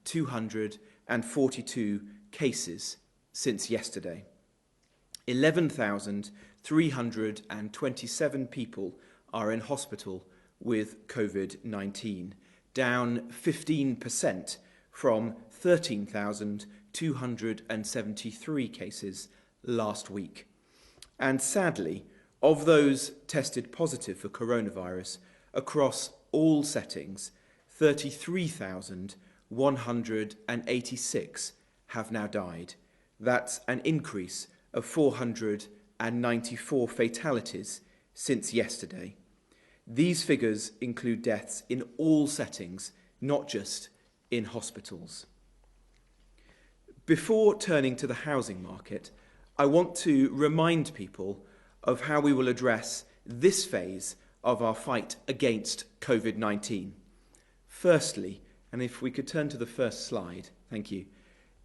11,242 cases since yesterday. 11,327 people are in hospital with COVID-19, down 15% from 13,273 cases last week. And sadly, of those tested positive for coronavirus across all settings, 33,186 have now died. That's an increase of 494 fatalities since yesterday. These figures include deaths in all settings, not just in hospitals. Before turning to the housing market, I want to remind people of how we will address this phase of our fight against COVID-19. Firstly, and if we could turn to the first slide, thank you.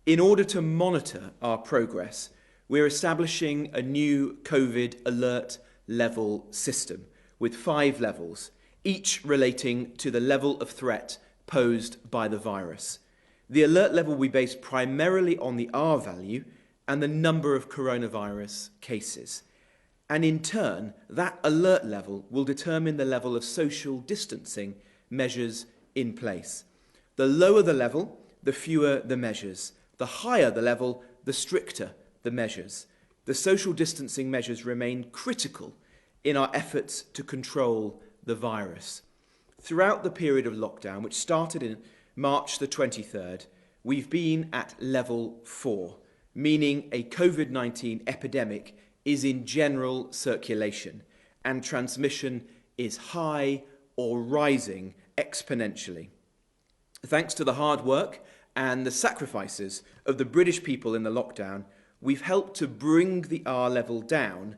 In order to monitor our progress, we're establishing a new COVID alert level system with 5 levels, each relating to the level of threat posed by the virus. The alert level will be based primarily on the R value and the number of coronavirus cases. And in turn, that alert level will determine the level of social distancing measures in place. The lower the level, the fewer the measures. The higher the level, the stricter the measures. The social distancing measures remain critical in our efforts to control the virus. Throughout the period of lockdown, which started in March the 23rd, we've been at level 4, meaning a COVID-19 epidemic is in general circulation and transmission is high or rising exponentially. Thanks to the hard work and the sacrifices of the British people in the lockdown, we've helped to bring the R level down.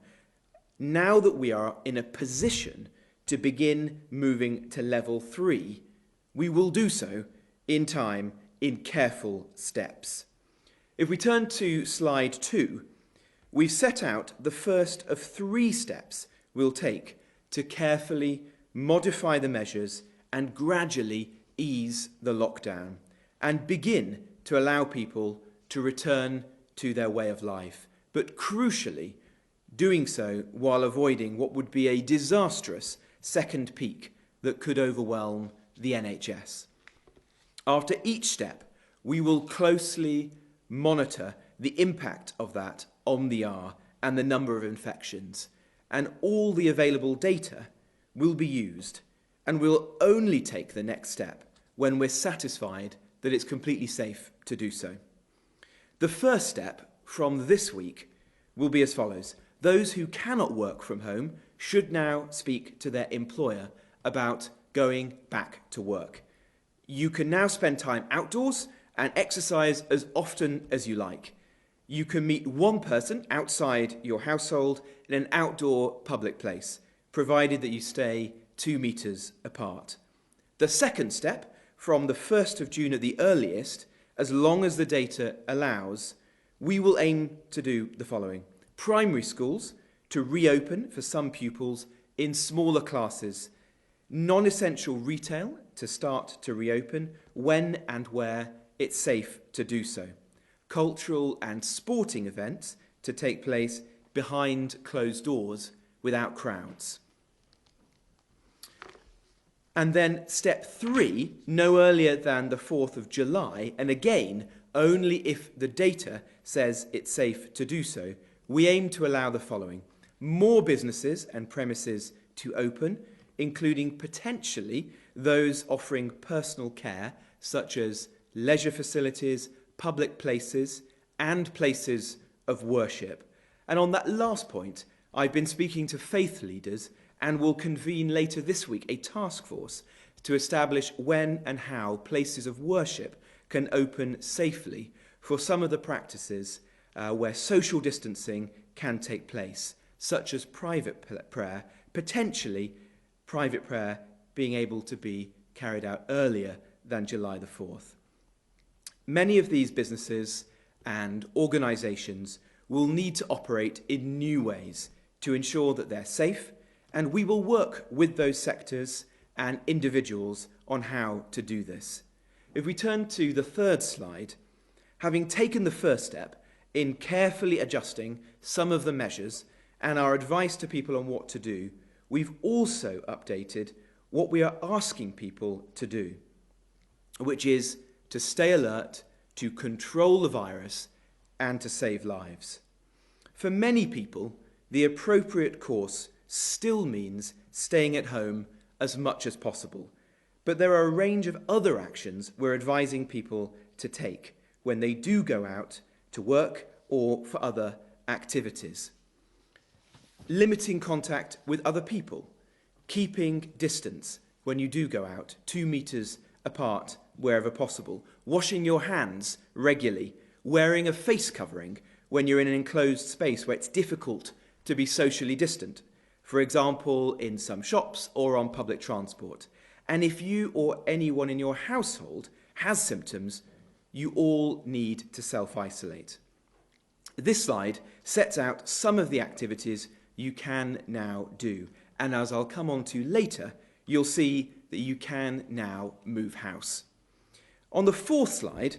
Now that we are in a position to begin moving to level 3, we will do so in time, in careful steps. If we turn to slide 2, we've set out the first of 3 steps we'll take to carefully modify the measures and gradually ease the lockdown and begin to allow people to return to their way of life, but crucially, doing so while avoiding what would be a disastrous second peak that could overwhelm the NHS. After each step, we will closely monitor the impact of that on the R and the number of infections, and all the available data will be used, and we'll only take the next step when we're satisfied that it's completely safe to do so. The first step from this week will be as follows. Those who cannot work from home should now speak to their employer about going back to work. You can now spend time outdoors and exercise as often as you like. You can meet one person outside your household in an outdoor public place, provided that you stay 2 meters apart. The second step, from the 1st of June at the earliest, as long as the data allows, we will aim to do the following. Primary schools to reopen for some pupils in smaller classes. Non-essential retail to start to reopen when and where it's safe to do so. Cultural and sporting events to take place behind closed doors without crowds. And then step 3, no earlier than the 4th of July, and again, only if the data says it's safe to do so, we aim to allow the following. More businesses and premises to open, including potentially those offering personal care, such as leisure facilities, public places, and places of worship. And on that last point, I've been speaking to faith leaders and will convene later this week a task force to establish when and how places of worship can open safely for some of the practices where social distancing can take place, such as private prayer, potentially private prayer being able to be carried out earlier than July the 4th. Many of these businesses and organisations will need to operate in new ways to ensure that they're safe, and we will work with those sectors and individuals on how to do this. If we turn to the third slide, having taken the first step in carefully adjusting some of the measures and our advice to people on what to do, we've also updated what we are asking people to do, which is to stay alert, to control the virus, and to save lives. For many people, the appropriate course still means staying at home as much as possible. But there are a range of other actions we're advising people to take when they do go out to work or for other activities. Limiting contact with other people, keeping distance when you do go out, 2 meters apart wherever possible, washing your hands regularly, wearing a face covering when you're in an enclosed space where it's difficult to be socially distant, for example, in some shops or on public transport. And if you or anyone in your household has symptoms, you all need to self-isolate. This slide sets out some of the activities you can now do. And as I'll come on to later, you'll see that you can now move house. On the fourth slide,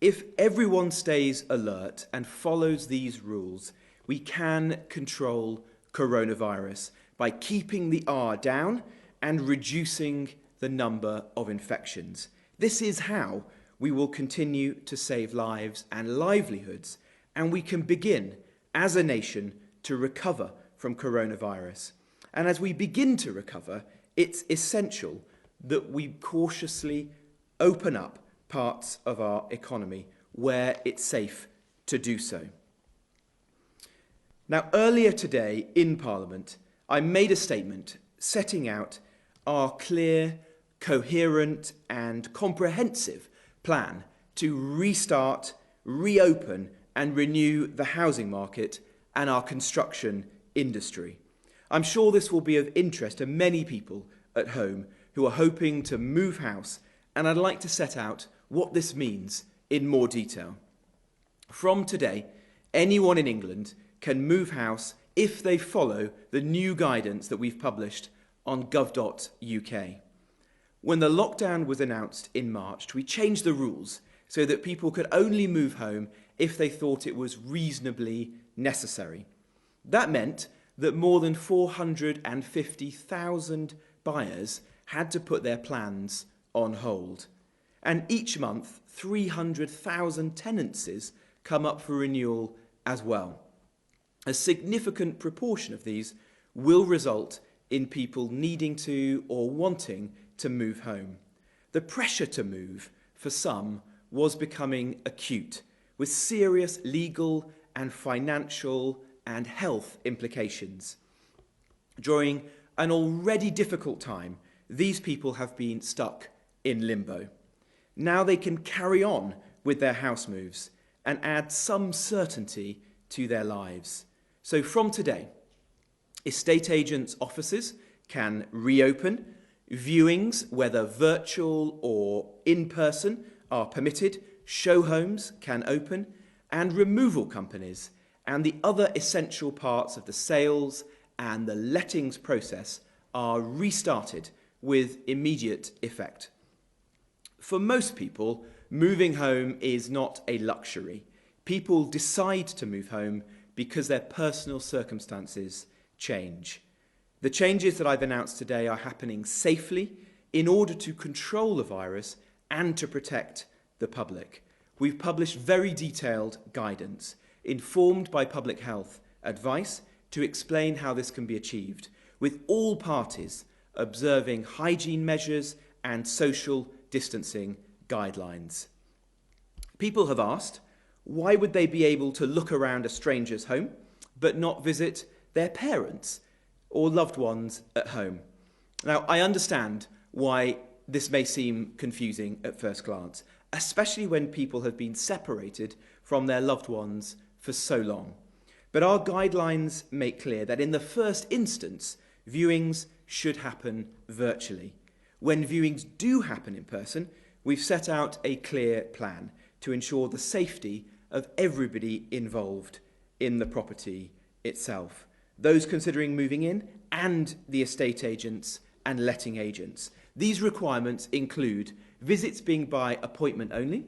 if everyone stays alert and follows these rules, we can control coronavirus by keeping the R down and reducing the number of infections. This is how we will continue to save lives and livelihoods, and we can begin, as a nation, to recover from coronavirus. And as we begin to recover, it's essential that we cautiously open up parts of our economy where it's safe to do so. Now, earlier today in Parliament, I made a statement setting out our clear, coherent and comprehensive plan to restart, reopen and renew the housing market and our construction industry. I'm sure this will be of interest to many people at home who are hoping to move house, and I'd like to set out what this means in more detail. From today, anyone in England can move house if they follow the new guidance that we've published on gov.uk. When the lockdown was announced in March, we changed the rules so that people could only move home if they thought it was reasonably necessary. That meant that more than 450,000 buyers had to put their plans on hold. And each month, 300,000 tenancies come up for renewal as well. A significant proportion of these will result in people needing to or wanting to move home. The pressure to move, for some, was becoming acute, with serious legal and financial and health implications. During an already difficult time, these people have been stuck in limbo. Now they can carry on with their house moves and add some certainty to their lives. So from today, estate agents' offices can reopen, viewings, whether virtual or in-person, are permitted, show homes can open, and removal companies and the other essential parts of the sales and the lettings process are restarted with immediate effect. For most people, moving home is not a luxury. People decide to move home because their personal circumstances change. The changes that I've announced today are happening safely in order to control the virus and to protect the public. We've published very detailed guidance, informed by public health advice, to explain how this can be achieved, with all parties observing hygiene measures and social distancing guidelines. People have asked, why would they be able to look around a stranger's home but not visit their parents or loved ones at home? Now, I understand why this may seem confusing at first glance, especially when people have been separated from their loved ones for so long. But our guidelines make clear that in the first instance, viewings should happen virtually. When viewings do happen in person, we've set out a clear plan to ensure the safety of everybody involved in the property itself, those considering moving in and the estate agents and letting agents. These requirements include visits being by appointment only,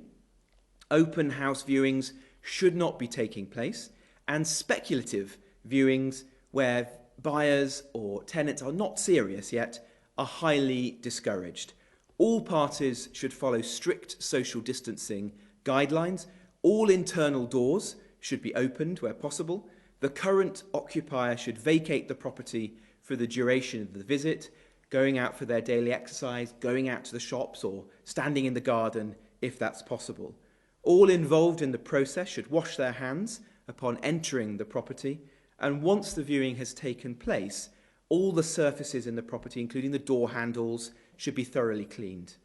open house viewings should not be taking place, and speculative viewings where buyers or tenants are not serious yet are highly discouraged. All parties should follow strict social distancing guidelines. All internal doors should be opened where possible. The current occupier should vacate the property for the duration of the visit, going out for their daily exercise, going out to the shops or standing in the garden if that's possible. All involved in the process should wash their hands upon entering the property, and once the viewing has taken place, all the surfaces in the property, including the door handles, should be thoroughly cleaned.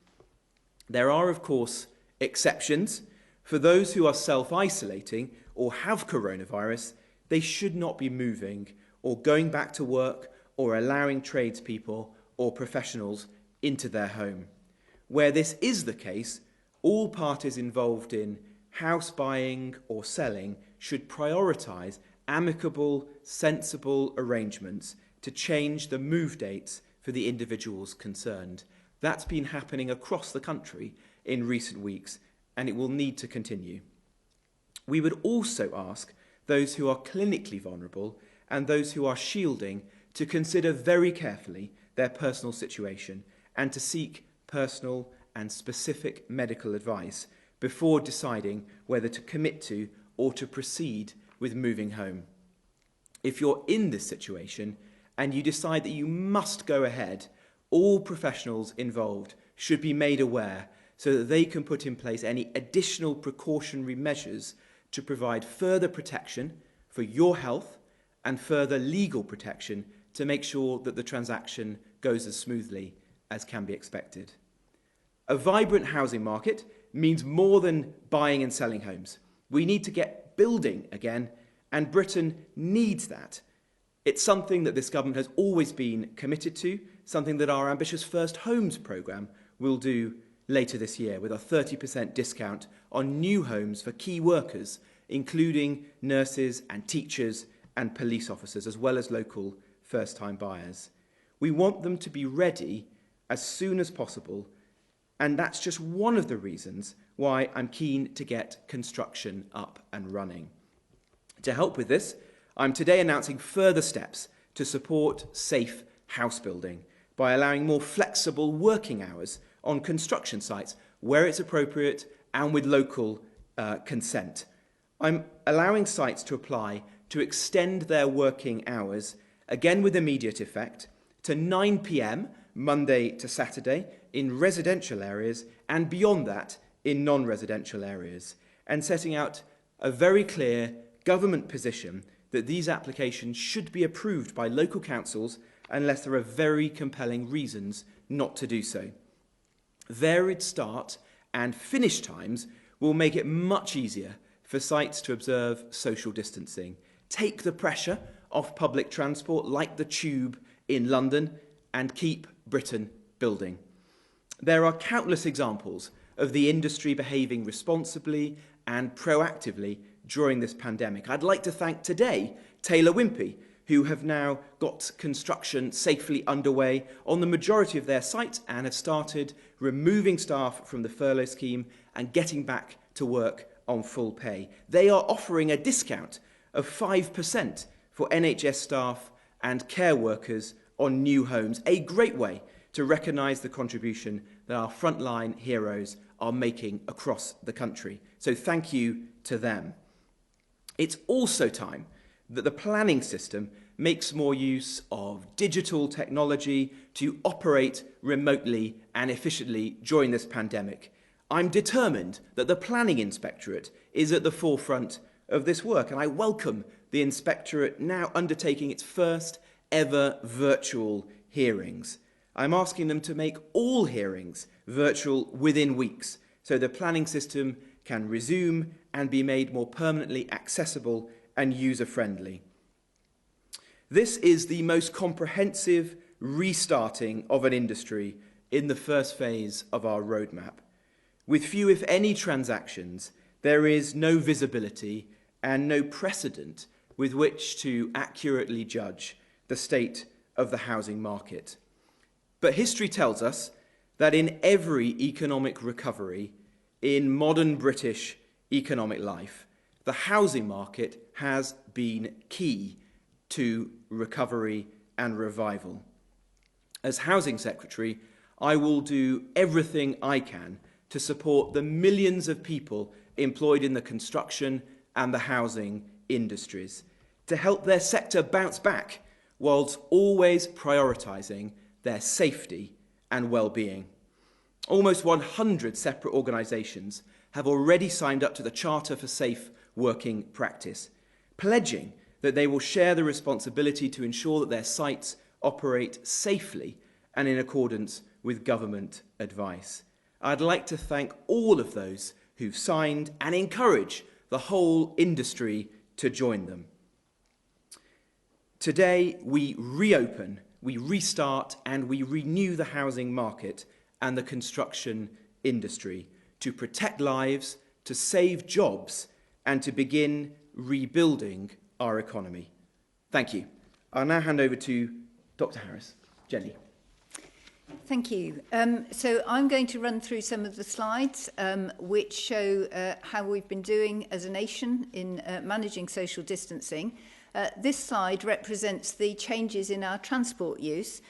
There are, of course, exceptions. For those who are self-isolating or have coronavirus, they should not be moving or going back to work or allowing tradespeople or professionals into their home. Where this is the case, all parties involved in house buying or selling should prioritise amicable, sensible arrangements to change the move dates for the individuals concerned. That's been happening across the country in recent weeks, and it will need to continue. We would also ask those who are clinically vulnerable and those who are shielding to consider very carefully their personal situation and to seek personal and specific medical advice before deciding whether to commit to or to proceed with moving home. If you're in this situation and you decide that you must go ahead, all professionals involved should be made aware so that they can put in place any additional precautionary measures to provide further protection for your health and further legal protection to make sure that the transaction goes as smoothly as can be expected. A vibrant housing market means more than buying and selling homes. We need to get building again, and Britain needs that. It's something that this government has always been committed to, something that our ambitious First Homes programme will do later this year with a 30% discount on new homes for key workers, including nurses and teachers and police officers, as well as local first-time buyers. We want them to be ready as soon as possible, and that's just one of the reasons why I'm keen to get construction up and running. To help with this, I'm today announcing further steps to support safe house building by allowing more flexible working hours on construction sites where it's appropriate and with local consent. I'm allowing sites to apply to extend their working hours, again with immediate effect, to 9 p.m. Monday to Saturday in residential areas and beyond that in non-residential areas, and setting out a very clear government position that these applications should be approved by local councils unless there are very compelling reasons not to do so. Varied start and finish times will make it much easier for sites to observe social distancing, take the pressure off public transport like the Tube in London, and keep Britain building. There are countless examples of the industry behaving responsibly and proactively during this pandemic. I'd like to thank today Taylor Wimpey, who have now got construction safely underway on the majority of their sites and have started removing staff from the furlough scheme and getting back to work on full pay. They are offering a discount of 5% for NHS staff and care workers on new homes, a great way to recognise the contribution that our frontline heroes are making across the country. So thank you to them. It's also time that the planning system makes more use of digital technology to operate remotely and efficiently during this pandemic. I'm determined that the Planning Inspectorate is at the forefront of this work, and I welcome the Inspectorate now undertaking its first ever virtual hearings. I'm asking them to make all hearings virtual within weeks so the planning system can resume and be made more permanently accessible and user-friendly. This is the most comprehensive restarting of an industry in the first phase of our roadmap. With few, if any, transactions, there is no visibility and no precedent with which to accurately judge the state of the housing market. But history tells us that in every economic recovery in modern British economic life, the housing market has been key to recovery and revival. As Housing Secretary, I will do everything I can to support the millions of people employed in the construction and the housing industries, to help their sector bounce back whilst always prioritising their safety and well-being. Almost 100 separate organisations have already signed up to the Charter for Safe Working Practice, pledging that they will share the responsibility to ensure that their sites operate safely and in accordance with government advice. I'd like to thank all of those who've signed and encourage the whole industry to join them. Today, we reopen, we restart, and we renew the housing market and the construction industry to protect lives, to save jobs, and to begin rebuilding our economy. Thank you. I'll now hand over to Dr. Harris. Jenny. Thank you. So I'm going to run through some of the slides which show how we've been doing as a nation in managing social distancing. This slide represents the changes in our transport use.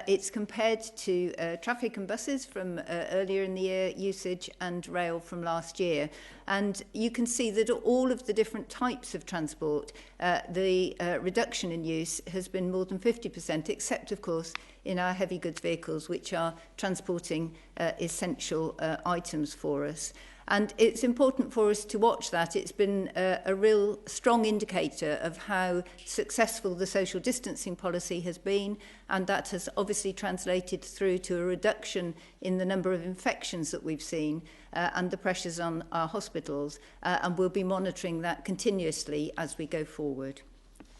It's compared to traffic and buses from earlier in the year usage and rail from last year. And you can see that all of the different types of transport, the reduction in use has been more than 50%, except, of course, in our heavy goods vehicles, which are transporting essential items for us. And it's important for us to watch that. It's been a real strong indicator of how successful the social distancing policy has been, and that has obviously translated through to a reduction in the number of infections that we've seen and the pressures on our hospitals, and we'll be monitoring that continuously as we go forward.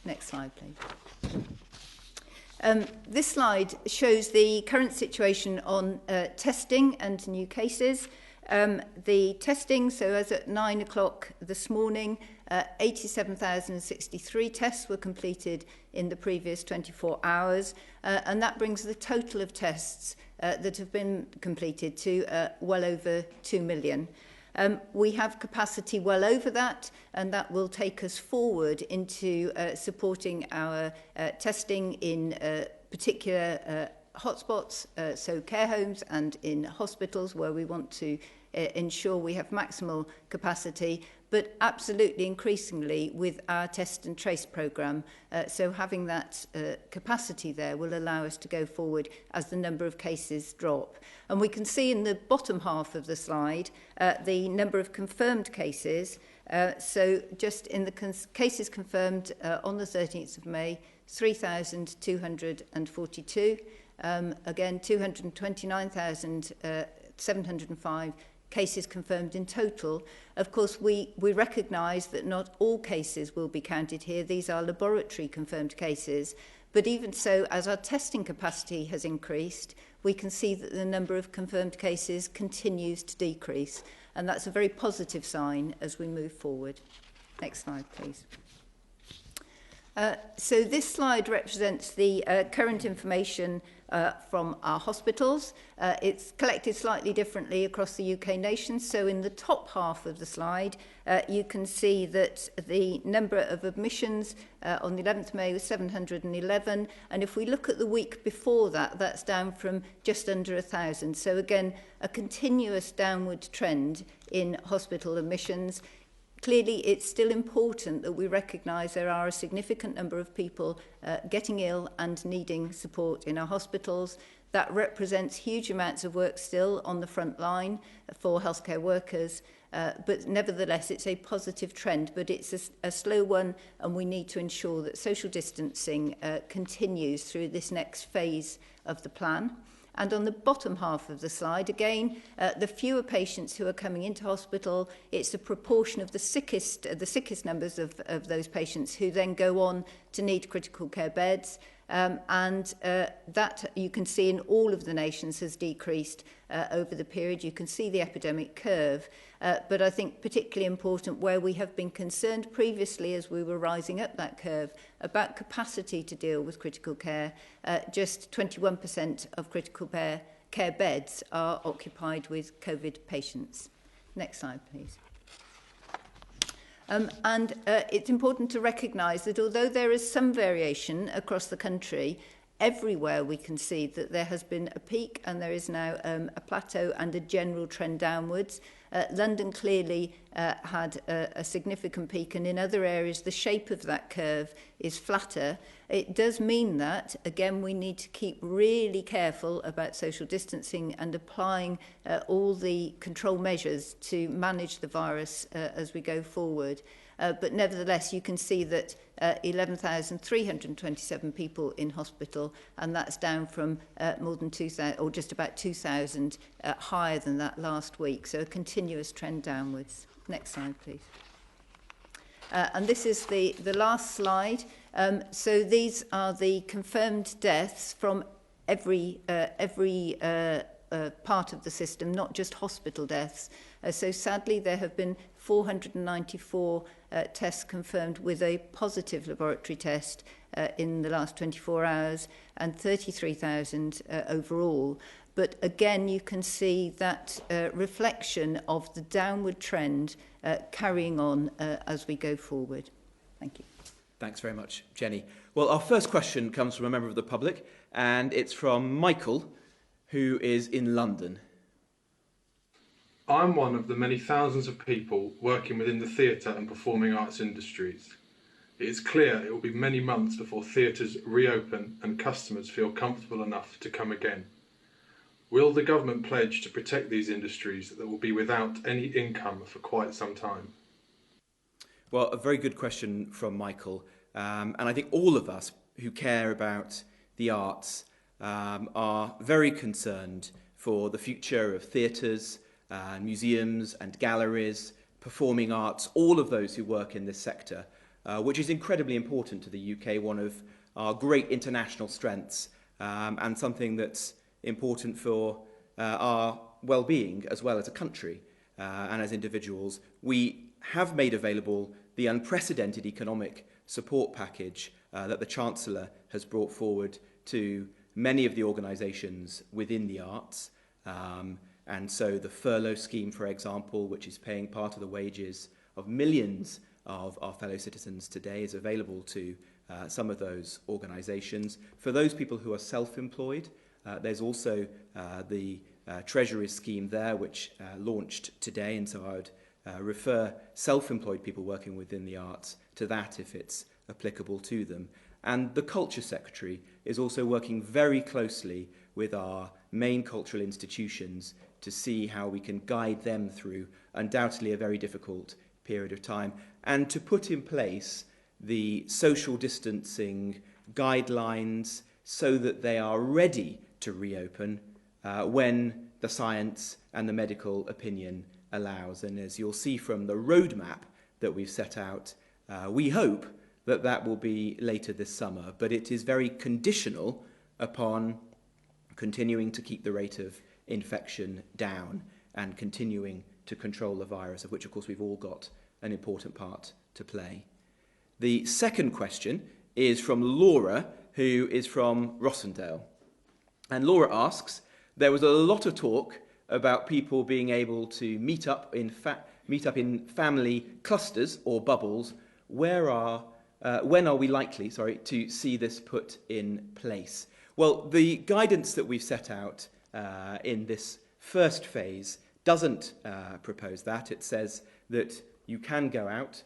Next slide, please. This slide shows the current situation on testing and new cases. The testing, so as at 9 o'clock this morning, 87,063 tests were completed in the previous 24 hours, and that brings the total of tests that have been completed to well over 2 million. We have capacity well over that, and that will take us forward into supporting our testing in particular hotspots, so care homes and in hospitals where we want to ensure we have maximal capacity, but absolutely increasingly with our test and trace programme. So having that capacity there will allow us to go forward as the number of cases drop. And we can see in the bottom half of the slide the number of confirmed cases. So just in the cases confirmed on the 13th of May, 3,242. Again, 229,705 cases confirmed in total. Of course, we recognise that not all cases will be counted here. These are laboratory confirmed cases. But even so, as our testing capacity has increased, we can see that the number of confirmed cases continues to decrease. And that's a very positive sign as we move forward. Next slide, please. So this slide represents the current information from our hospitals. It's collected slightly differently across the UK nation. So in the top half of the slide, you can see that the number of admissions on the 11th of May was 711. And if we look at the week before that, that's down from just under 1,000. So again, a continuous downward trend in hospital admissions. Clearly, it's still important that we recognise there are a significant number of people getting ill and needing support in our hospitals. That represents huge amounts of work still on the front line for healthcare workers. But nevertheless, it's a positive trend, but it's a slow one, and we need to ensure that social distancing continues through this next phase of the plan. And on the bottom half of the slide, again, the fewer patients who are coming into hospital, it's a proportion of the sickest numbers of those patients who then go on to need critical care beds. And that you can see in all of the nations has decreased over the period. You can see the epidemic curve. But I think particularly important where we have been concerned previously as we were rising up that curve about capacity to deal with critical care, just 21% of critical care care beds are occupied with COVID patients. Next slide, please. It's important to recognise that although there is some variation across the country, everywhere we can see that there has been a peak and there is now a plateau and a general trend downwards. London clearly had a significant peak, and in other areas the shape of that curve is flatter. It does mean that, again, we need to keep really careful about social distancing and applying all the control measures to manage the virus as we go forward. But nevertheless, you can see that 11,327 people in hospital, and that's down from more than 2,000, or just about 2,000 higher than that last week. So a continuous trend downwards. Next slide, please. And this is the last slide. So these are the confirmed deaths from every part of the system, not just hospital deaths. So sadly, there have been 494 tests confirmed with a positive laboratory test in the last 24 hours, and 33,000 overall. But again, you can see that reflection of the downward trend carrying on as we go forward. Thank you. Thanks very much, Jenny. Well, our first question comes from a member of the public, and it's from Michael, who is in London. I'm one of the many thousands of people working within the theatre and performing arts industries. It is clear it will be many months before theatres reopen and customers feel comfortable enough to come again. Will the government pledge to protect these industries that will be without any income for quite some time? Well, a very good question from Michael. And I think all of us who care about the arts are very concerned for the future of theatres, museums and galleries, performing arts, all of those who work in this sector, which is incredibly important to the UK, one of our great international strengths, and something that's important for our well-being as well as a country and as individuals. We have made available the unprecedented economic support package that the Chancellor has brought forward to many of the organisations within the arts. And so the furlough scheme, for example, which is paying part of the wages of millions of our fellow citizens today, is available to some of those organisations. For those people who are self-employed, there's also the Treasury scheme there, which launched today, and so I would refer self-employed people working within the arts to that if it's applicable to them. And the Culture Secretary is also working very closely with our main cultural institutions to see how we can guide them through undoubtedly a very difficult period of time, and to put in place the social distancing guidelines so that they are ready to reopen when the science and the medical opinion allows. And as you'll see from the roadmap that we've set out, we hope that that will be later this summer, but it is very conditional upon continuing to keep the rate of infection down and continuing to control the virus, of which, of course, we've all got an important part to play. The second question is from Laura, who is from Rossendale. And Laura asks, there was a lot of talk about people being able to meet up in family clusters or bubbles. When are we likely, to see this put in place? Well, the guidance that we've set out in this first phase doesn't propose that. It says that you can go out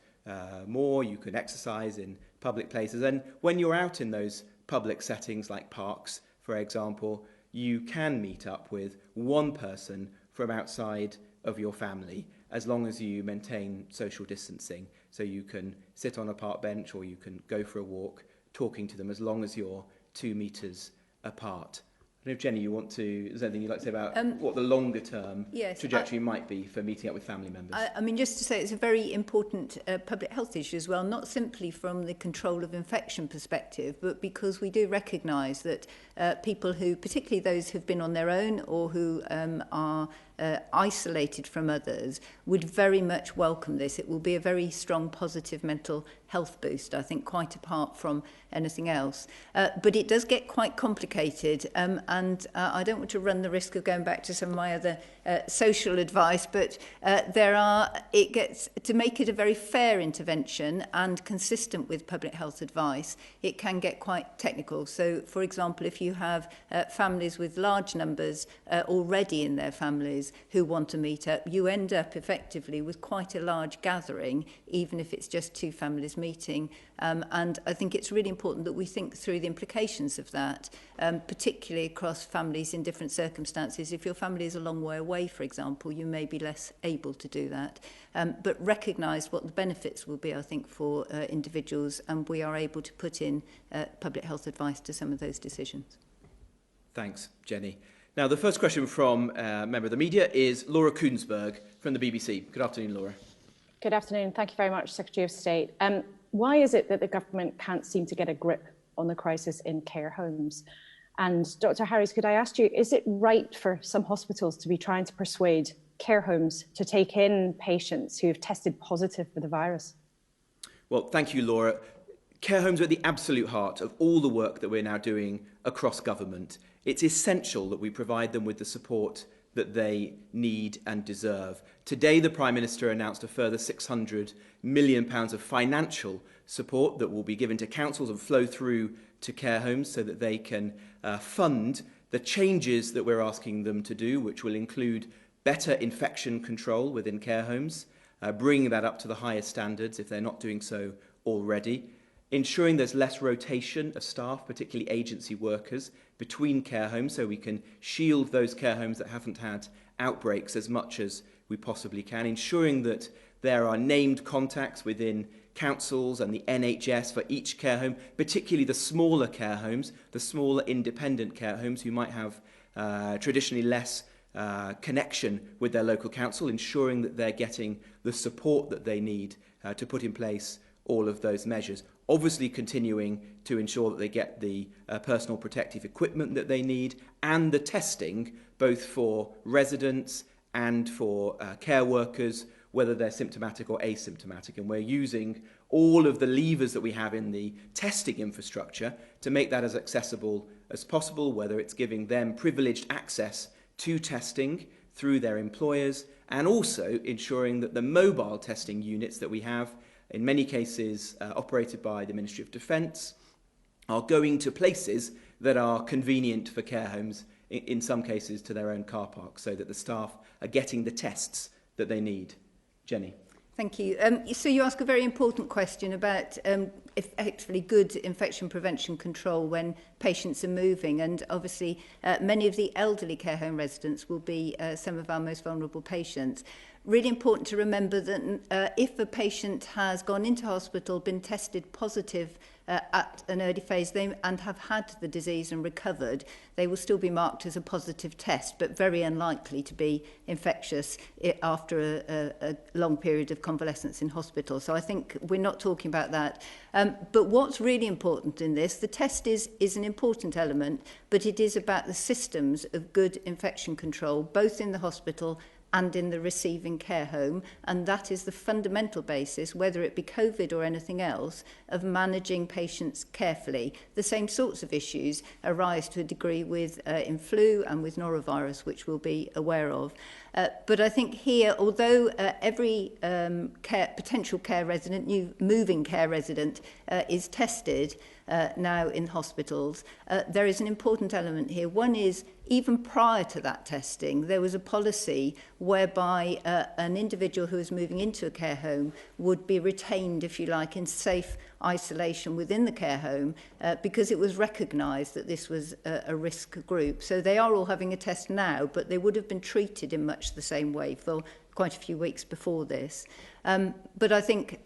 more, you can exercise in public places, and when you're out in those public settings like parks, for example, you can meet up with one person from outside of your family as long as you maintain social distancing. So you can sit on a park bench or you can go for a walk talking to them as long as you're 2 metres apart. I don't know if, Jenny, is there anything you'd like to say about what the longer term trajectory might be for meeting up with family members? I mean, just to say it's a very important public health issue as well, not simply from the control of infection perspective, but because we do recognise that people who, particularly those who've been on their own or who are isolated from others would very much welcome this. It will be a very strong positive mental health boost, I think, quite apart from anything else. But it does get quite complicated, and I don't want to run the risk of going back to some of my other social advice, but it gets, to make it a very fair intervention and consistent with public health advice, it can get quite technical. So, for example, if you have families with large numbers already in their families who want to meet up, you end up effectively with quite a large gathering, even if it's just two families meeting. And I think it's really important that we think through the implications of that, particularly across families in different circumstances. If your family is a long way away, for example, you may be less able to do that. But recognise what the benefits will be, I think, for individuals, and we are able to put in public health advice to some of those decisions. Thanks, Jenny. Now, the first question from a member of the media is Laura Koonsberg from the BBC. Good afternoon, Laura. Good afternoon. Thank you very much, Secretary of State. Why is it that the government can't seem to get a grip on the crisis in care homes? And Dr. Harries, could I ask you, is it right for some hospitals to be trying to persuade care homes to take in patients who have tested positive for the virus? Well, thank you, Laura. Care homes are at the absolute heart of all the work that we're now doing across government. It's essential that we provide them with the support that they need and deserve. Today, the Prime Minister announced a further £600 million of financial support that will be given to councils and flow through to care homes so that they can fund the changes that we're asking them to do, which will include better infection control within care homes, bringing that up to the highest standards if they're not doing so already, ensuring there's less rotation of staff, particularly agency workers, between care homes so we can shield those care homes that haven't had outbreaks as much as we possibly can, ensuring that there are named contacts within councils and the NHS for each care home, particularly the smaller care homes, the smaller independent care homes who might have traditionally less connection with their local council, ensuring that they're getting the support that they need to put in place all of those measures. Obviously continuing to ensure that they get the personal protective equipment that they need and the testing both for residents and for care workers, whether they're symptomatic or asymptomatic. And we're using all of the levers that we have in the testing infrastructure to make that as accessible as possible, whether it's giving them privileged access to testing through their employers and also ensuring that the mobile testing units that we have, in many cases operated by the Ministry of Defence, are going to places that are convenient for care homes, in some cases to their own car park, so that the staff are getting the tests that they need. Jenny. Thank you. So you ask a very important question about effectively good infection prevention control when patients are moving, and obviously many of the elderly care home residents will be some of our most vulnerable patients. Really important to remember that if a patient has gone into hospital, been tested positive at an early phase and have had the disease and recovered, they will still be marked as a positive test, but very unlikely to be infectious after a long period of convalescence in hospital. So I think we're not talking about that. But what's really important in this, the test is an important element, but it is about the systems of good infection control, both in the hospital and in the receiving care home, and that is the fundamental basis, whether it be COVID or anything else, of managing patients carefully. The same sorts of issues arise to a degree with in flu and with norovirus, which we'll be aware of. But I think here, although every potential care resident, new moving care resident, is tested now in hospitals, there is an important element here. One is, even prior to that testing, there was a policy whereby an individual who is moving into a care home would be retained, if you like, in safe isolation within the care home because it was recognised that this was a risk group. So they are all having a test now, but they would have been treated in much the same way for quite a few weeks before this. But I think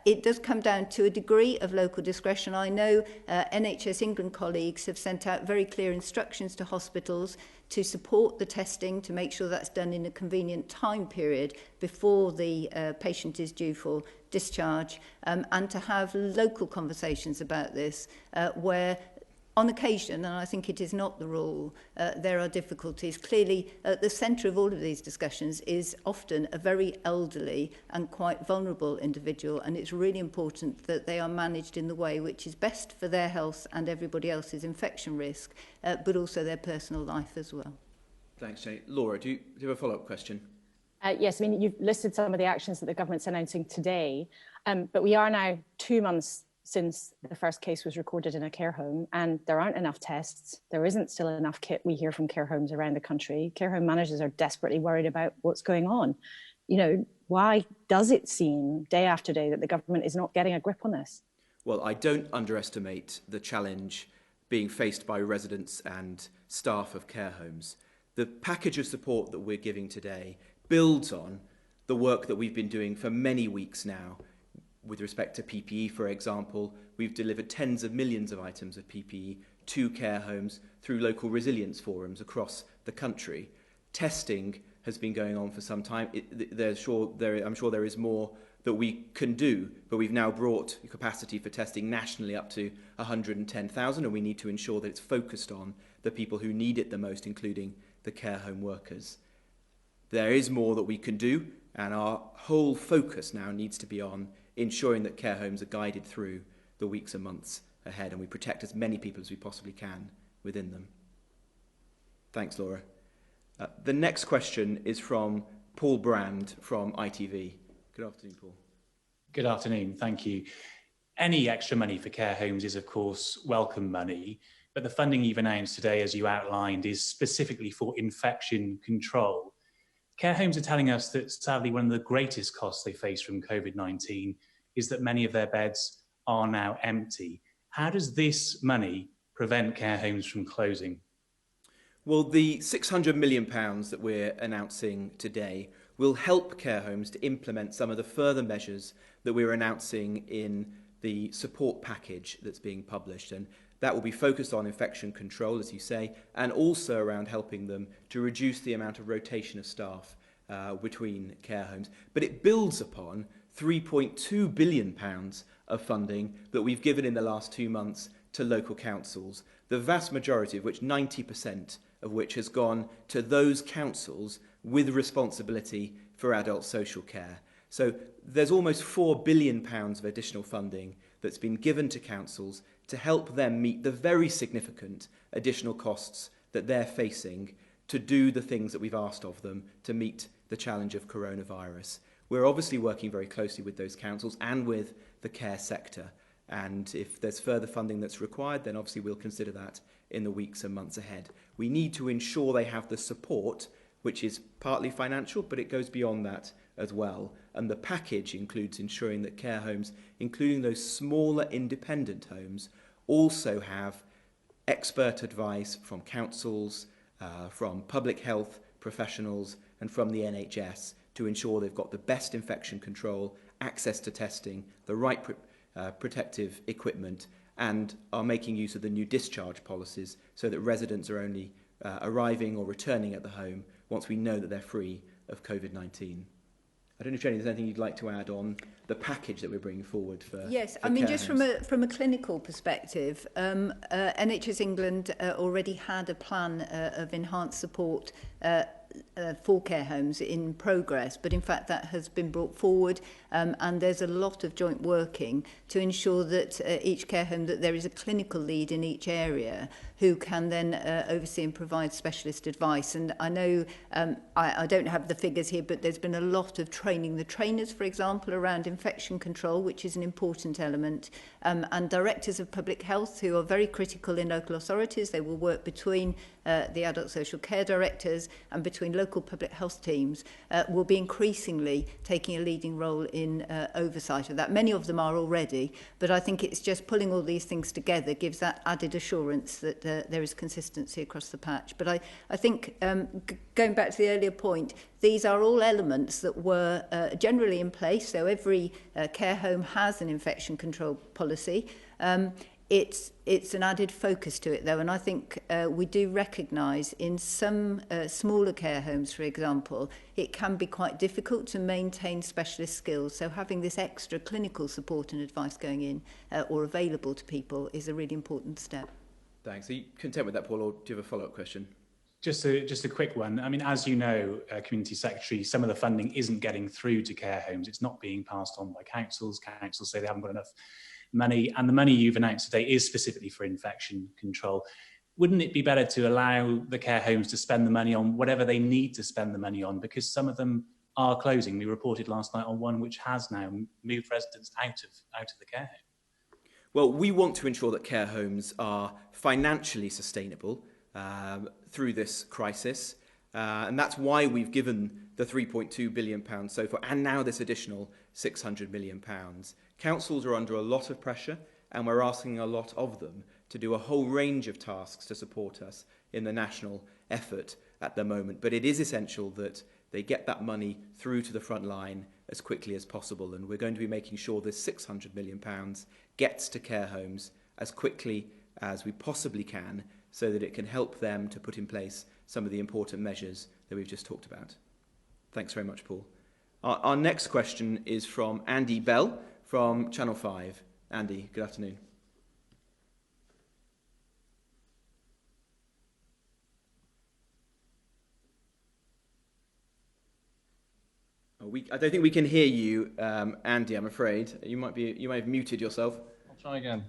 it does come down to a degree of local discretion. I know NHS England colleagues have sent out very clear instructions to hospitals to support the testing, to make sure that's done in a convenient time period before the patient is due for discharge, and to have local conversations about this where On occasion, and I think it is not the rule, there are difficulties. Clearly, at the centre of all of these discussions is often a very elderly and quite vulnerable individual, and it's really important that they are managed in the way which is best for their health and everybody else's infection risk, but also their personal life as well. Thanks, Jenny. Laura, do you have a follow-up question? Yes, I mean, you've listed some of the actions that the government's announcing today, but we are now 2 months since the first case was recorded in a care home, and there aren't enough tests. There isn't still enough kit. We hear from care homes around the country. Care home managers are desperately worried about what's going on. You know, why does it seem day after day that the government is not getting a grip on this? Well, I don't underestimate the challenge being faced by residents and staff of care homes. The package of support that we're giving today builds on the work that we've been doing for many weeks now. With respect to PPE, for example, we've delivered tens of millions of items of PPE to care homes through local resilience forums across the country. Testing has been going on for some time. I'm sure there is more that we can do, but we've now brought capacity for testing nationally up to 110,000, and we need to ensure that it's focused on the people who need it the most, including the care home workers. There is more that we can do, and our whole focus now needs to be on ensuring that care homes are guided through the weeks and months ahead, and we protect as many people as we possibly can within them. Thanks, Laura. The next question is from Paul Brand from ITV. Good afternoon, Paul. Good afternoon, thank you. Any extra money for care homes is, of course, welcome money, but the funding you've announced today, as you outlined, is specifically for infection control. Care homes are telling us that, sadly, one of the greatest costs they face from COVID-19 is that many of their beds are now empty. How does this money prevent care homes from closing? Well, the £600 million that we're announcing today will help care homes to implement some of the further measures that we're announcing in the support package that's being published. And that will be focused on infection control, as you say, and also around helping them to reduce the amount of rotation of staff between care homes. But it builds upon £3.2 billion of funding that we've given in the last 2 months to local councils, the vast majority of which, 90% of which, has gone to those councils with responsibility for adult social care. So there's almost £4 billion of additional funding that's been given to councils to help them meet the very significant additional costs that they're facing to do the things that we've asked of them to meet the challenge of coronavirus. We're obviously working very closely with those councils and with the care sector. And if there's further funding that's required, then obviously we'll consider that in the weeks and months ahead. We need to ensure they have the support, which is partly financial, but it goes beyond that as well. And the package includes ensuring that care homes, including those smaller independent homes, also have expert advice from councils, from public health professionals and from the NHS to ensure they've got the best infection control, access to testing, the right protective equipment, and are making use of the new discharge policies so that residents are only arriving or returning at the home once we know that they're free of COVID-19. I don't know if, Jenny, there's anything you'd like to add on the package that we're bringing forward for Yes, for I mean, care just homes. from a clinical perspective, NHS England already had a plan of enhanced support for care homes in progress, but in fact that has been brought forward, and there's a lot of joint working to ensure that each care home, that there is a clinical lead in each area who can then oversee and provide specialist advice. And I know, I don't have the figures here, but there's been a lot of training the trainers, for example, around infection control, which is an important element, and directors of public health who are very critical in local authorities. They will work between the adult social care directors and between local public health teams, will be increasingly taking a leading role in oversight of that. Many of them are already, but I think it's just pulling all these things together gives that added assurance that there is consistency across the patch. But I think, going back to the earlier point, these are all elements that were generally in place. So every care home has an infection control policy. It's an added focus to it, though, and I think we do recognise in some smaller care homes, for example, it can be quite difficult to maintain specialist skills. So having this extra clinical support and advice going in or available to people is a really important step. Thanks. Are you content with that, Paul, or do you have a follow-up question? Just a quick one. I mean, as you know, Community Secretary, some of the funding isn't getting through to care homes. It's not being passed on by councils. Councils say they haven't got enough money, and the money you've announced today is specifically for infection control. Wouldn't it be better to allow the care homes to spend the money on whatever they need to spend the money on? Because some of them are closing. We reported last night on one which has now moved residents out of the care home. Well, we want to ensure that care homes are financially sustainable through this crisis. And that's why we've given the £3.2 billion so far, and now this additional £600 million. Councils are under a lot of pressure, and we're asking a lot of them to do a whole range of tasks to support us in the national effort at the moment. But it is essential that they get that money through to the front line as quickly as possible. And we're going to be making sure this £600 million gets to care homes as quickly as we possibly can, so that it can help them to put in place some of the important measures that we've just talked about. Thanks very much, Paul. Our next question is from Andy Bell from Channel 5. Andy, good afternoon. I don't think we can hear you, Andy, I'm afraid. You might have muted yourself. I'll try again.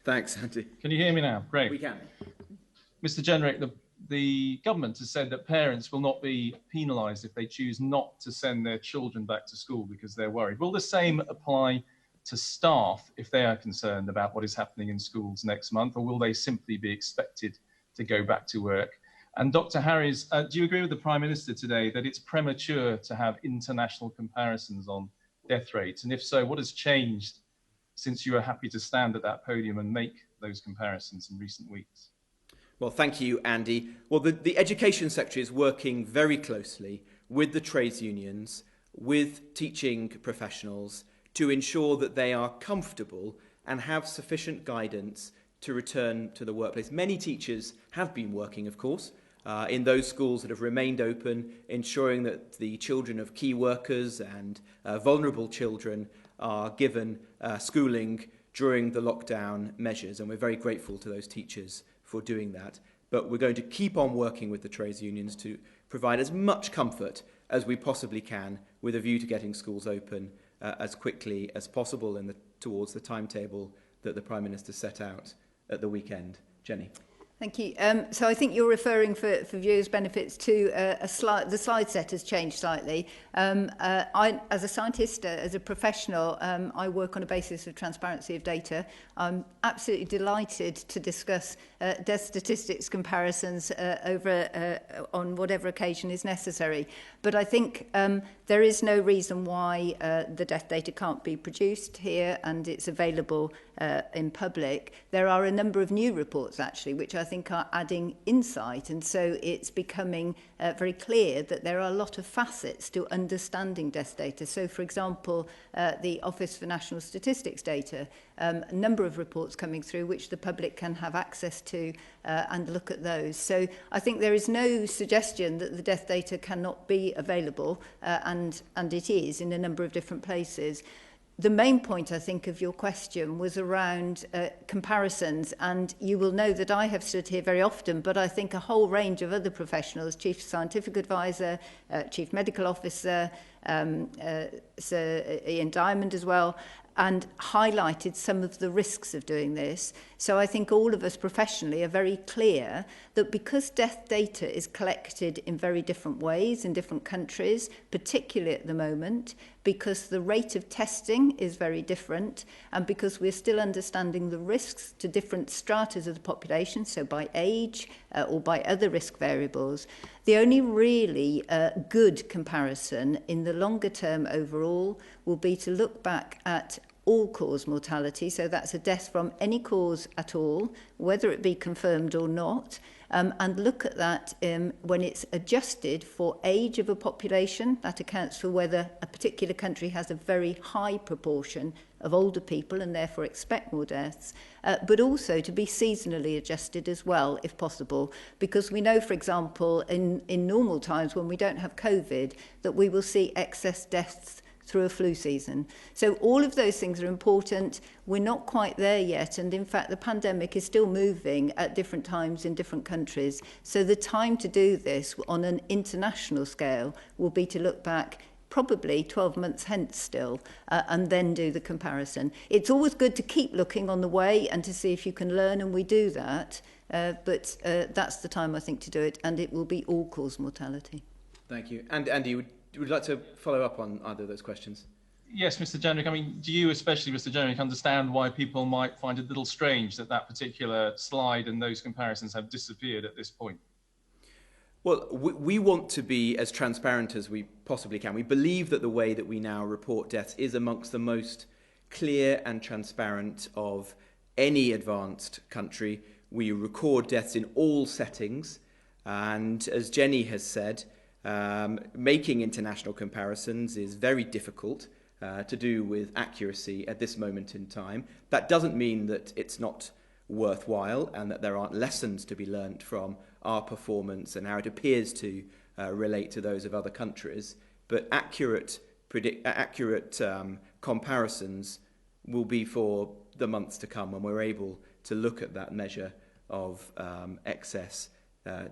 Thanks, Andy. Can you hear me now? Great. We can. Mr. Jenrick, the government has said that parents will not be penalised if they choose not to send their children back to school because they're worried. Will the same apply to staff if they are concerned about what is happening in schools next month, or will they simply be expected to go back to work? And Dr. Harries, do you agree with the Prime Minister today that it's premature to have international comparisons on death rates? And if so, what has changed since you were happy to stand at that podium and make those comparisons in recent weeks? Well, thank you, Andy. Well, the Education Secretary is working very closely with the trades unions, with teaching professionals, to ensure that they are comfortable and have sufficient guidance to return to the workplace. Many teachers have been working, of course, in those schools that have remained open, ensuring that the children of key workers and vulnerable children are given schooling during the lockdown measures. And we're very grateful to those teachers for doing that. But we're going to keep on working with the trades unions to provide as much comfort as we possibly can, with a view to getting schools open as quickly as possible towards the timetable that the Prime Minister set out at the weekend. Jenny. Thank you. So I think you're referring, for viewers' benefits, to the slide set has changed slightly. I, as a scientist, as a professional, I work on a basis of transparency of data. I'm absolutely delighted to discuss death statistics comparisons on whatever occasion is necessary. But I think there is no reason why the death data can't be produced here and it's available in public. There are a number of new reports, actually, which I think are adding insight, and so it's becoming very clear that there are a lot of facets to understanding death data. So, for example, the Office for National Statistics data, a number of reports coming through which the public can have access to and look at those. So I think there is no suggestion that the death data cannot be available, and it is in a number of different places. The main point, I think, of your question was around comparisons, and you will know that I have stood here very often, but I think a whole range of other professionals, Chief Scientific Advisor, Chief Medical Officer, Sir Ian Diamond as well, and highlighted some of the risks of doing this. So I think all of us professionally are very clear that because death data is collected in very different ways in different countries, particularly at the moment, because the rate of testing is very different, and because we're still understanding the risks to different stratas of the population, so by age or by other risk variables, the only really good comparison in the longer term overall will be to look back at all-cause mortality, so that's a death from any cause at all, whether it be confirmed or not, and look at that when it's adjusted for age of a population. That accounts for whether a particular country has a very high proportion of older people and therefore expect more deaths, but also to be seasonally adjusted as well, if possible, because we know, for example, in normal times when we don't have COVID, that we will see excess deaths through a flu season. So all of those things are important. We're not quite there yet, and in fact the pandemic is still moving at different times in different countries. So the time to do this on an international scale will be to look back probably 12 months hence still, and then do the comparison. It's always good to keep looking on the way and to see if you can learn, and we do that, but that's the time I think to do it, and it will be all-cause mortality. Thank you. And Andy, would you like to follow up on either of those questions? Yes, Mr. Jenrick. I mean, do you, especially Mr. Jenrick, understand why people might find it a little strange that that particular slide and those comparisons have disappeared at this point? Well, we want to be as transparent as we possibly can. We believe that the way that we now report deaths is amongst the most clear and transparent of any advanced country. We record deaths in all settings, and as Jenny has said, making international comparisons is very difficult to do with accuracy at this moment in time. That doesn't mean that it's not worthwhile and that there aren't lessons to be learnt from our performance and how it appears to relate to those of other countries. But accurate comparisons will be for the months to come when we're able to look at that measure of excess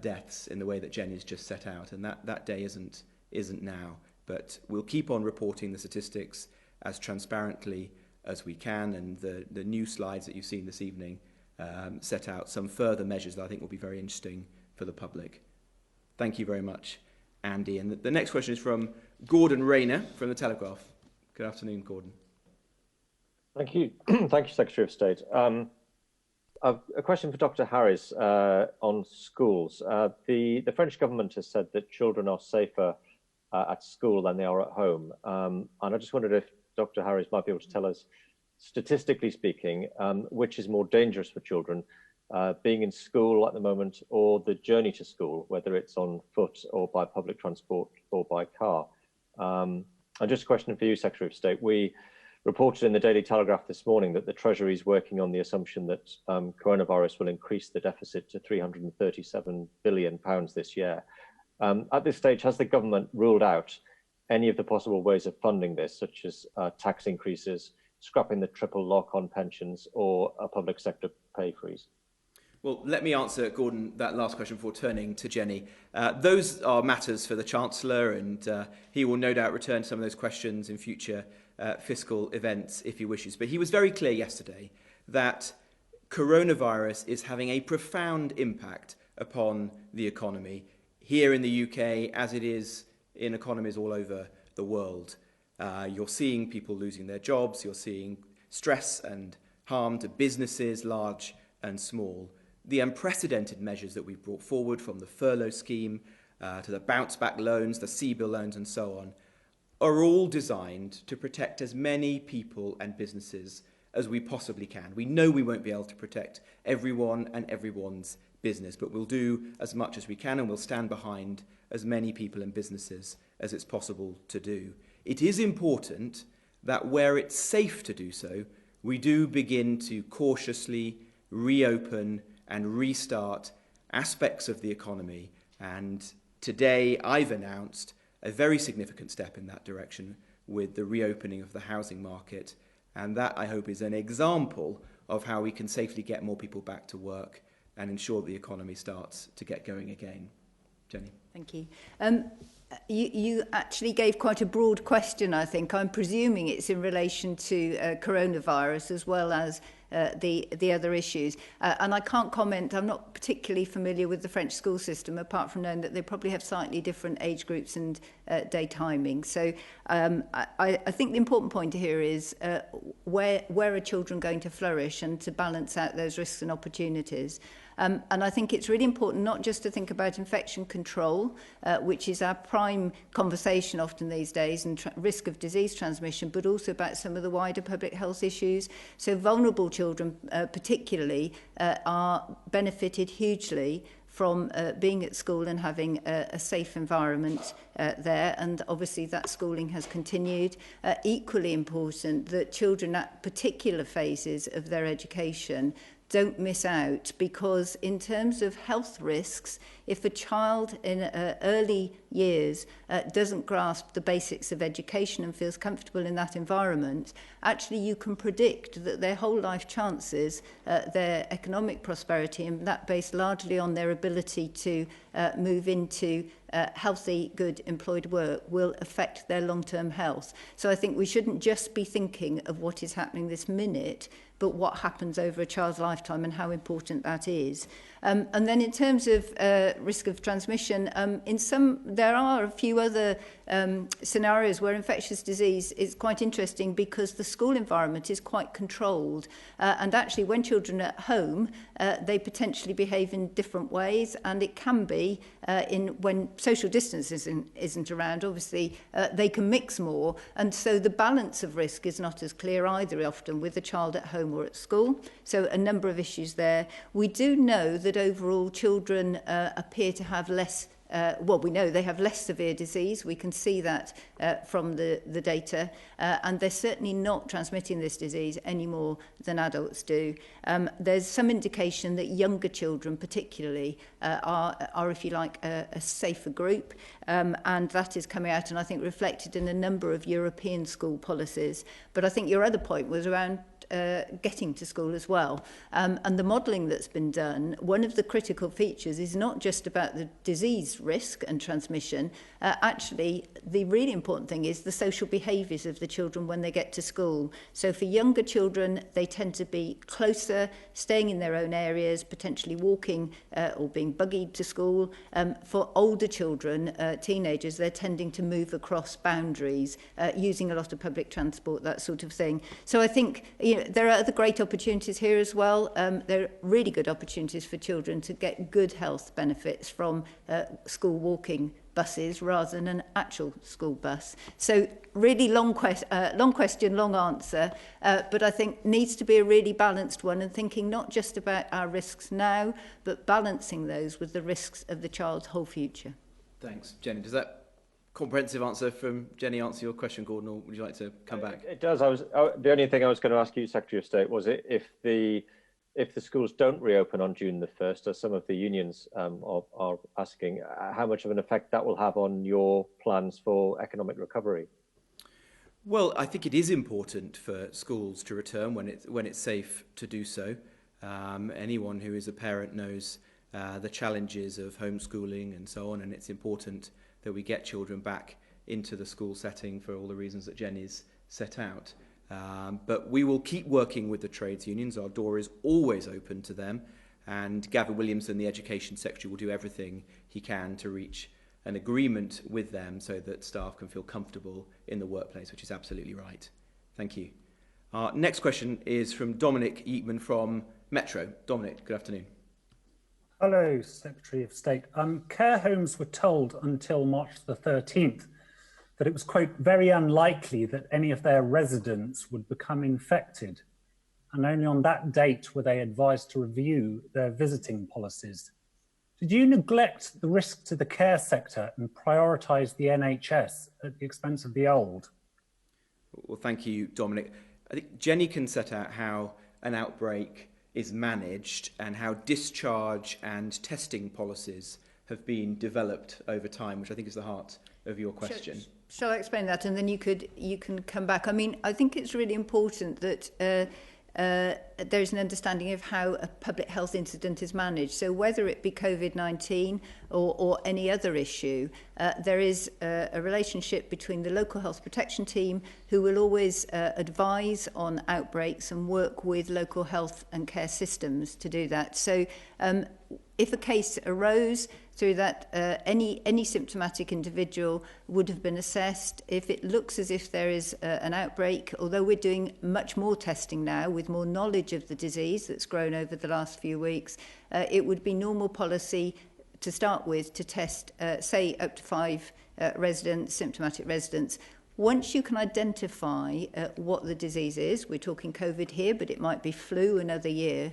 deaths in the way that Jenny's just set out, and that day isn't now. But we'll keep on reporting the statistics as transparently as we can, and the new slides that you've seen this evening set out some further measures that I think will be very interesting for the public. Thank you very much, Andy. And the next question is from Gordon Rayner from The Telegraph. Good afternoon, Gordon. Thank you. Thank you, Secretary of State. A question for Dr. Harris on schools. The French government has said that children are safer at school than they are at home. And I just wondered if Dr. Harris might be able to tell us, statistically speaking, which is more dangerous for children, being in school at the moment or the journey to school, whether it's on foot or by public transport or by car. And just a question for you, Secretary of State. We reported in the Daily Telegraph this morning that the Treasury is working on the assumption that coronavirus will increase the deficit to £337 billion this year. At this stage, has the government ruled out any of the possible ways of funding this, such as tax increases, scrapping the triple lock on pensions, or a public sector pay freeze? Well, let me answer, Gordon, that last question before turning to Jenny. Those are matters for the Chancellor, and he will no doubt return to some of those questions in future fiscal events if he wishes. But he was very clear yesterday that coronavirus is having a profound impact upon the economy here in the UK, as it is in economies all over the world. You're seeing people losing their jobs, you're seeing stress and harm to businesses, large and small. The unprecedented measures that we've brought forward, from the furlough scheme to the bounce back loans, the CBIL loans and so on, are all designed to protect as many people and businesses as we possibly can. We know we won't be able to protect everyone and everyone's business, but we'll do as much as we can, and we'll stand behind as many people and businesses as it's possible to do. It is important that where it's safe to do so, we do begin to cautiously reopen and restart aspects of the economy. And today I've announced a very significant step in that direction with the reopening of the housing market. And that, I hope, is an example of how we can safely get more people back to work and ensure the economy starts to get going again. Jenny. Thank you. You actually gave quite a broad question, I think. I'm presuming it's in relation to coronavirus as well as the other issues. And I can't comment, I'm not particularly familiar with the French school system, apart from knowing that they probably have slightly different age groups and day timing. So I think the important point here is where are children going to flourish, and to balance out those risks and opportunities. And I think it's really important not just to think about infection control, which is our prime conversation often these days, and risk of disease transmission, but also about some of the wider public health issues. So vulnerable children particularly are benefited hugely from being at school and having a safe environment there, and obviously that schooling has continued. Equally important that children at particular phases of their education don't miss out, because in terms of health risks, if a child in early years doesn't grasp the basics of education and feels comfortable in that environment, actually you can predict that their whole life chances, their economic prosperity, and that based largely on their ability to move into healthy, good employed work, will affect their long-term health. So I think we shouldn't just be thinking of what is happening this minute, but what happens over a child's lifetime and how important that is. And then in terms of risk of transmission, there are a few other scenarios where infectious disease is quite interesting, because the school environment is quite controlled. And actually, when children are at home, they potentially behave in different ways, and it can be when social distance isn't around, obviously, they can mix more. And so the balance of risk is not as clear either often with a child at home or at school. So a number of issues there. We do know that overall children appear to have less we know they have less severe disease. We can see that from the data, and they're certainly not transmitting this disease any more than adults do. There's some indication that younger children particularly are, if you like, a safer group, and that is coming out, and I think reflected in a number of European school policies. But I think your other point was around getting to school as well. And the modelling that's been done, one of the critical features is not just about the disease risk and transmission. Actually, the really important thing is the social behaviours of the children when they get to school. So for younger children, they tend to be closer, staying in their own areas, potentially walking or being buggied to school. For older children, teenagers, they're tending to move across boundaries, using a lot of public transport, that sort of thing. So I think there are other great opportunities here as well. There are really good opportunities for children to get good health benefits from school walking buses rather than an actual school bus. So really long question, long answer, but I think needs to be a really balanced one, and thinking not just about our risks now, but balancing those with the risks of the child's whole future. Thanks, Jenny. Does that comprehensive answer from Jenny answer your question, Gordon, or would you like to come back? It does. The only thing I was going to ask you, Secretary of State, was if the schools don't reopen on June the 1st, as some of the unions are asking, how much of an effect that will have on your plans for economic recovery? Well, I think it is important for schools to return when it's safe to do so. Anyone who is a parent knows the challenges of homeschooling and so on, and it's important that we get children back into the school setting for all the reasons that Jenny's set out. But we will keep working with the trades unions. Our door is always open to them, and Gavin Williamson, the Education Secretary, will do everything he can to reach an agreement with them so that staff can feel comfortable in the workplace, which is absolutely right. Thank you. Our next question is from Dominic Yeatman from Metro. Dominic, good afternoon. Hello, Secretary of State. Care homes were told until March the 13th that it was, quote, very unlikely that any of their residents would become infected. And only on that date were they advised to review their visiting policies. Did you neglect the risk to the care sector and prioritise the NHS at the expense of the old? Well, thank you, Dominic. I think Jenny can set out how an outbreak is managed and how discharge and testing policies have been developed over time, which I think is the heart of your question. Shall I explain that, and then you can come back? I mean, I think it's really important that there's an understanding of how a public health incident is managed. So whether it be COVID-19 or any other issue, there is a relationship between the local health protection team, who will always advise on outbreaks and work with local health and care systems to do that. So if a case arose through that, any symptomatic individual would have been assessed. If it looks as if there is an outbreak, although we're doing much more testing now with more knowledge of the disease that's grown over the last few weeks, it would be normal policy to start with to test, say, up to 5 residents, symptomatic residents. Once you can identify what the disease is, we're talking COVID here, but it might be flu another year,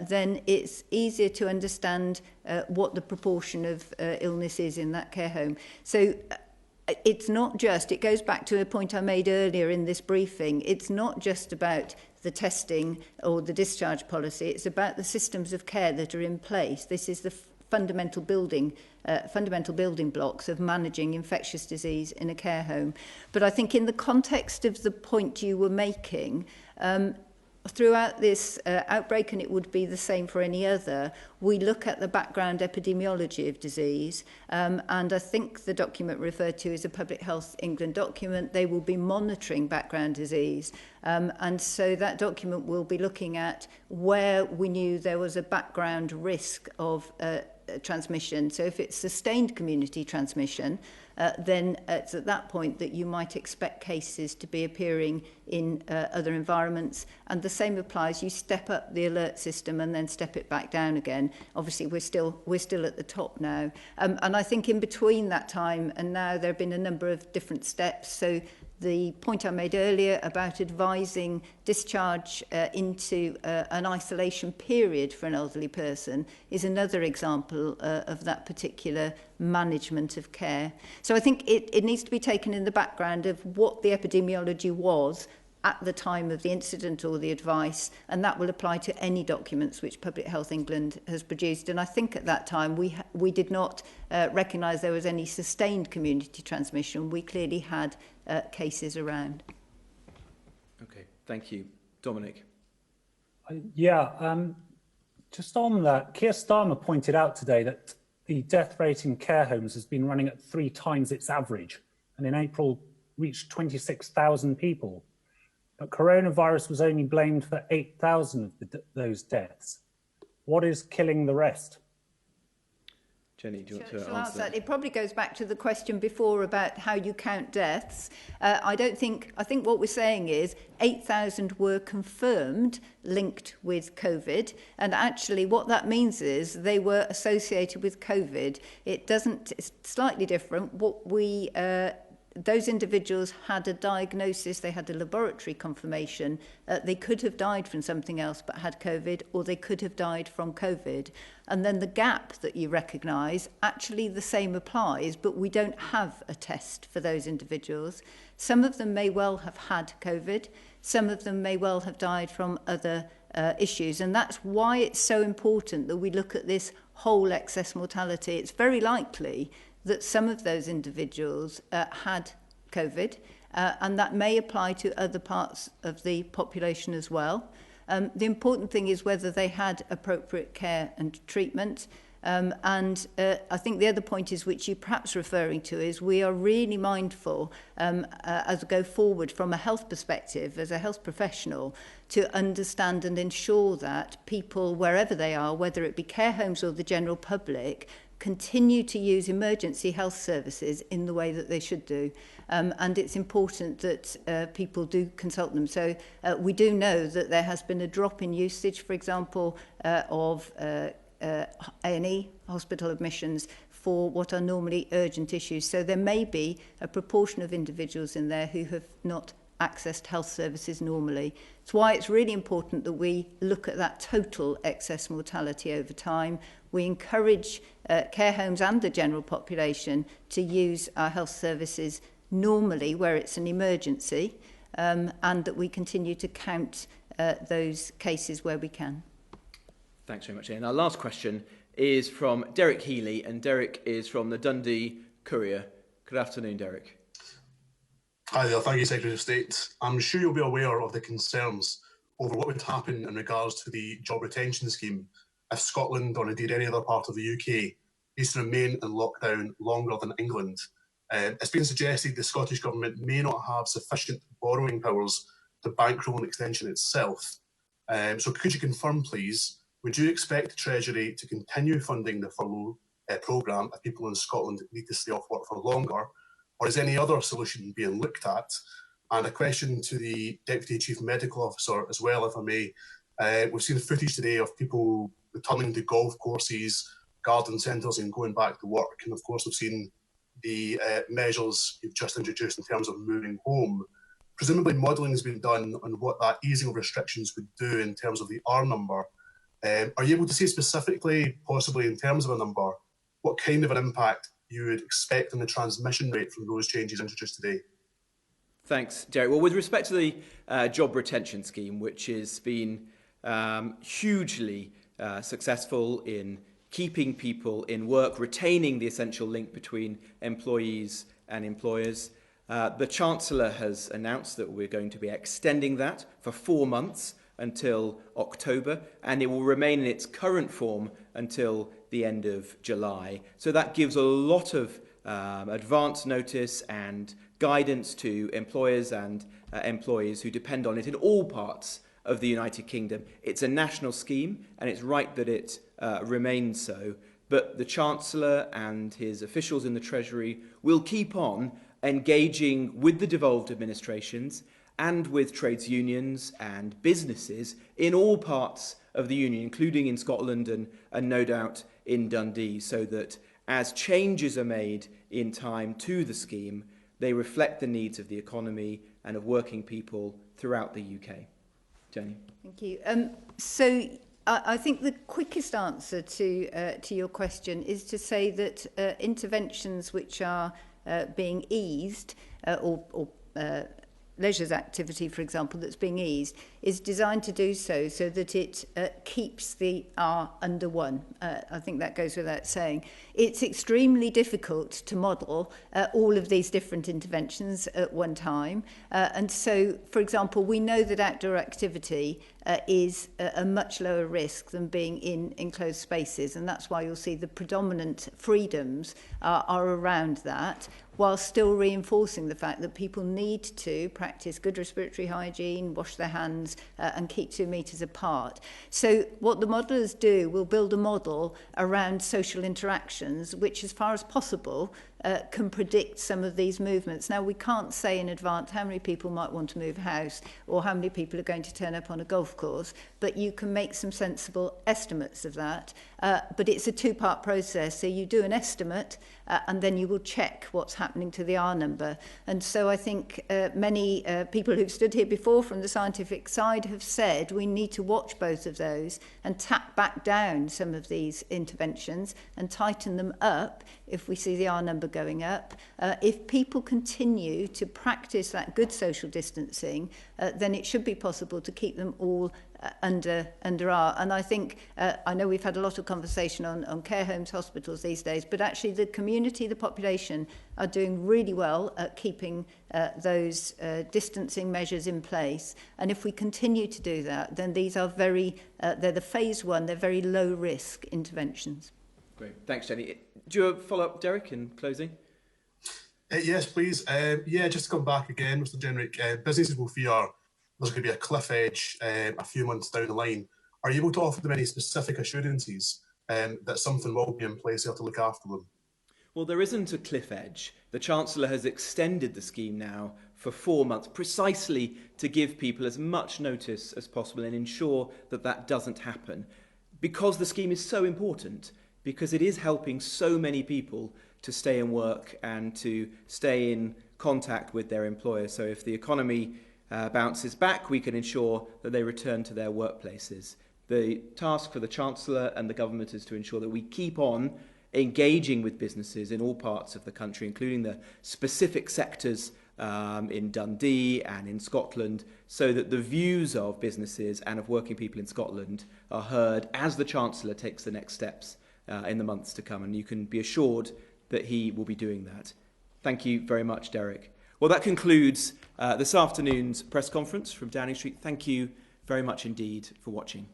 then it's easier to understand what the proportion of illness is in that care home. So it's not just, it goes back to a point I made earlier in this briefing, it's not just about the testing or the discharge policy. It's about the systems of care that are in place. This is the fundamental building blocks of managing infectious disease in a care home. But I think in the context of the point you were making, throughout this outbreak, and it would be the same for any other, we look at the background epidemiology of disease, and I think the document referred to is a Public Health England document. They will be monitoring background disease, and so that document will be looking at where we knew there was a background risk of transmission. So if it's sustained community transmission, then it's at that point that you might expect cases to be appearing in other environments. And the same applies. You step up the alert system and then step it back down again. Obviously, we're still at the top now. And I think in between that time and now, there have been a number of different steps. So the point I made earlier about advising discharge into an isolation period for an elderly person is another example of that particular management of care. So I think it needs to be taken in the background of what the epidemiology was at the time of the incident or the advice, and that will apply to any documents which Public Health England has produced. And I think at that time we did not recognise there was any sustained community transmission. We clearly had cases around. Okay, thank you. Dominic. Just on that, Keir Starmer pointed out today that the death rate in care homes has been running at 3 times its average, and in April reached 26,000 people. But coronavirus was only blamed for 8,000 of those deaths. What is killing the rest? Jenny, do you want to answer that? It probably goes back to the question before about how you count deaths. I think what we're saying is 8,000 were confirmed linked with COVID, and actually what that means is they were associated with COVID. It's slightly different. Those individuals had a diagnosis, they had a laboratory confirmation. They could have died from something else but had COVID, or they could have died from COVID. And then the gap that you recognise, actually the same applies, but we don't have a test for those individuals. Some of them may well have had COVID, some of them may well have died from other issues, and that's why it's so important that we look at this whole excess mortality. It's very likely that some of those individuals had COVID, and that may apply to other parts of the population as well. The important thing is whether they had appropriate care and treatment. And I think the other point is, which you're perhaps referring to, is we are really mindful as we go forward from a health perspective, as a health professional, to understand and ensure that people, wherever they are, whether it be care homes or the general public, continue to use emergency health services in the way that they should do. And it's important that people do consult them. So we do know that there has been a drop in usage, for example, of A&E, hospital admissions, for what are normally urgent issues. So there may be a proportion of individuals in there who have not accessed health services normally. It's why it's really important that we look at that total excess mortality over time. We encourage care homes and the general population to use our health services normally where it's an emergency, and that we continue to count those cases where we can. Thanks very much, Ian. Our last question is from Derek Healy, and Derek is from the Dundee Courier. Good afternoon, Derek. Hi there, thank you, Secretary of State. I'm sure you'll be aware of the concerns over what would happen in regards to the job retention scheme if Scotland, or indeed any other part of the UK, is to remain in lockdown longer than England. It's been suggested the Scottish Government may not have sufficient borrowing powers to bankroll an extension itself. So could you confirm, please, would you expect the Treasury to continue funding the furlough programme if people in Scotland need to stay off work for longer? Or is any other solution being looked at? And a question to the Deputy Chief Medical Officer as well, if I may. We've seen footage today of people returning to golf courses, garden centres and going back to work. And of course, we've seen the measures you've just introduced in terms of moving home. Presumably modelling has been done on what that easing of restrictions would do in terms of the R number. Are you able to say specifically, possibly in terms of a number, what kind of an impact you would expect on the transmission rate from those changes introduced today? Thanks, Derek. Well, with respect to the job retention scheme, which has been hugely successful in keeping people in work, retaining the essential link between employees and employers, the Chancellor has announced that we're going to be extending that for 4 months until October, and it will remain in its current form until the end of July. So that gives a lot of advance notice and guidance to employers and employees who depend on it in all parts of the United Kingdom. It's a national scheme, and it's right that it remains so. But the Chancellor and his officials in the Treasury will keep on engaging with the devolved administrations and with trades unions and businesses in all parts of the Union, including in Scotland and no doubt in Dundee, so that as changes are made in time to the scheme, they reflect the needs of the economy and of working people throughout the UK. Jenny. Thank you. So I think the quickest answer to your question is to say that interventions which are being eased or leisure activity, for example, that's being eased, is designed to do so that it keeps the R under 1. I think that goes without saying. It's extremely difficult to model all of these different interventions at one time. And so, for example, we know that outdoor activity is a much lower risk than being in enclosed spaces. And that's why you'll see the predominant freedoms are around that, while still reinforcing the fact that people need to practice good respiratory hygiene, wash their hands, and keep 2 metres apart. So what the modelers do, will build a model around social interactions, which as far as possible can predict some of these movements. Now, we can't say in advance how many people might want to move house or how many people are going to turn up on a golf course, but you can make some sensible estimates of that. But it's a 2-part process. So you do an estimate and then you will check what's happening to the R number. And so I think many people who've stood here before from the scientific side have said we need to watch both of those and tap back down some of these interventions and tighten them up if we see the R number going up. If people continue to practice that good social distancing, then it should be possible to keep them all under R. And I think, I know we've had a lot of conversation on care homes, hospitals these days, but actually the community, the population are doing really well at keeping those distancing measures in place. And if we continue to do that, then these are they're the phase 1, they're very low risk interventions. Great, thanks Jenny. Do you follow up, Derek, in closing? Yes, please. Just to come back again, Mr. Jenrick, businesses will fear there's going to be a cliff edge a few months down the line. Are you able to offer them any specific assurances that something will be in place there to look after them? Well, there isn't a cliff edge. The Chancellor has extended the scheme now for 4 months, precisely to give people as much notice as possible and ensure that that doesn't happen. Because the scheme is so important, because it is helping so many people to stay in work and to stay in contact with their employer. So if the economy bounces back, we can ensure that they return to their workplaces. The task for the Chancellor and the government is to ensure that we keep on engaging with businesses in all parts of the country, including the specific sectors in Dundee and in Scotland, so that the views of businesses and of working people in Scotland are heard as the Chancellor takes the next steps in the months to come. And you can be assured that he will be doing that. Thank you very much, Derek. Well, that concludes this afternoon's press conference from Downing Street. Thank you very much indeed for watching.